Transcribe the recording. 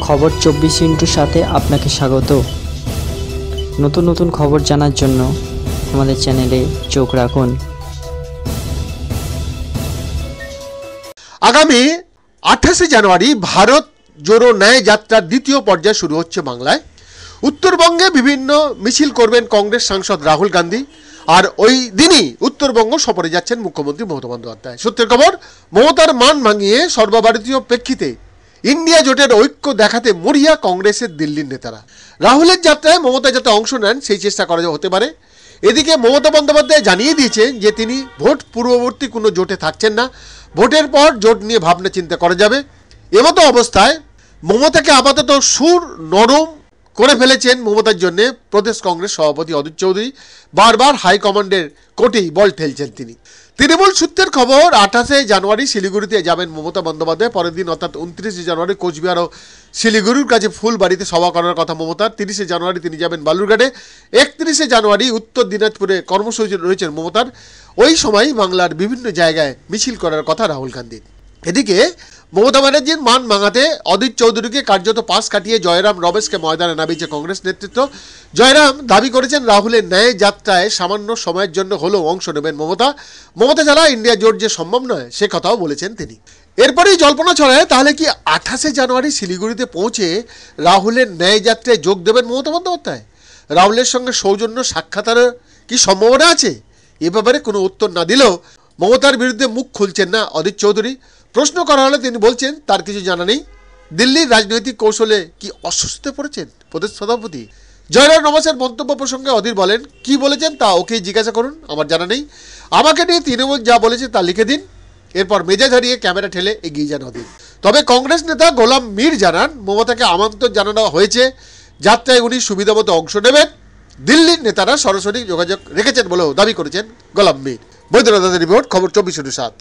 খবর 24 সাথে আপনাকে স্বাগত। নতুন নতুন খবর জানার জন্য আমাদের চ্যানেলে চোখ রাখুন। আগামী 28 জানুয়ারি ভারত জোড়ো ন্যায় যাত্রার দ্বিতীয় পর্যায় শুরু হচ্ছে বাংলায়। উত্তরবঙ্গে বিভিন্ন মিছিল করবেন কংগ্রেস সাংসদ রাহুল গান্ধী, আর ওই দিনই উত্তরবঙ্গ সফরে যাচ্ছেন মুখ্যমন্ত্রী মমতা বন্দ্যোপাধ্যায়। সূত্রের খবর, মমতার মান ভাঙিয়ে সর্বভারতীয় প্রেক্ষিতে ইন্ডিয়া জোটের ঐক্য দেখাতে মরিয়া কংগ্রেসের দিল্লির নেতারা। রাহুলের যাত্রায় মমতা যাতে অংশ নেন সেই চেষ্টা করা হতে পারে। এদিকে মমতা বন্দ্যোপাধ্যায় জানিয়ে দিয়েছেন যে তিনি ভোট পূর্ববর্তী কোনো জোটে থাকছেন না, ভোটের পর জোট নিয়ে ভাবনা চিন্তা করা যাবে। এমতো অবস্থায় মমতাকে আপাতত সুর নরম করে ফেলেছেন মমতার জন্য প্রদেশ কংগ্রেস সভাপতি অধীর চৌধুরী। বারবার হাইকমান্ডের কোর্টেই বল ঠেলছেন তিনি। তৃণমূল সূত্রের খবর, 28 জানুয়ারি শিলিগুড়িতে যাবেন মমতা বন্দ্যোপাধ্যায়। পরের দিন অর্থাৎ 29 জানুয়ারি কোচবিহার ও শিলিগুড়ির কাছে ফুলবাড়িতে সভা করার কথা মমতার। 30 জানুয়ারি তিনি যাবেন বালুরঘাটে। 31 জানুয়ারি উত্তর দিনাজপুরে কর্মসূচি রয়েছেন মমতার। ওই সময় বাংলার বিভিন্ন জায়গায় মিছিল করার কথা রাহুল গান্ধীর। এদিকে মমতা ব্যানার্জির মান ভাঙাতে অধীর চৌধুরীকে কার্যত পাশ কাটিয়ে জয়রাম রমেশকে ময়দানে নামিয়েছে কংগ্রেস নেতৃত্ব। জয়রাম দাবি করেছেন রাহুলের ন্যায় যাত্রায় সামান্য সময়ের জন্য হলেও অংশ নেবেন মমতা। মমতা ছাড়া ইন্ডিয়া জোট যে সম্ভব নয় সে কথাও বলেছেন তিনি। এরপরেই জল্পনা ছড়ায়, তাহলে কি 28 জানুয়ারি শিলিগুড়িতে পৌঁছে রাহুলের ন্যায় যাত্রায় যোগ দেবেন মমতা বন্দ্যোপাধ্যায়? রাহুলের সঙ্গে সৌজন্য সাক্ষাতের কি সম্ভাবনা আছে? এ ব্যাপারে কোনো উত্তর না দিলেও মমতার বিরুদ্ধে মুখ খুলছেন না অধীর চৌধুরী। প্রশ্ন করা হলে তিনি বলছেন তার কিছু জানা নেই। দিল্লির রাজনৈতিক কৌশলে কি অস্বস্তিতে পড়েছেন প্রদেশ সভাপতি? জয়রাম রমেশের মন্তব্য প্রসঙ্গে অধীর বলেন, কি বলেছেন তা ওকেই জিজ্ঞাসা করুন, আমার জানা নেই। আমাকে নিয়ে তৃণমূল যা বলেছে তা লিখে দিন। এরপর মেজাজ হারিয়ে ক্যামেরা ঠেলে এগিয়ে যান অধীর। তবে কংগ্রেস নেতা গোলাম মীর জানান, মমতাকে আমন্ত্রণ জানানো হয়েছে, যাত্রায় উনি সুবিধামতো অংশ নেবেন। দিল্লির নেতারা সরাসরি যোগাযোগ রেখেছেন বলেও দাবি করেছেন গোলাম মীর। বৈদ্যনাথের রিপোর্ট, খবর 24/7।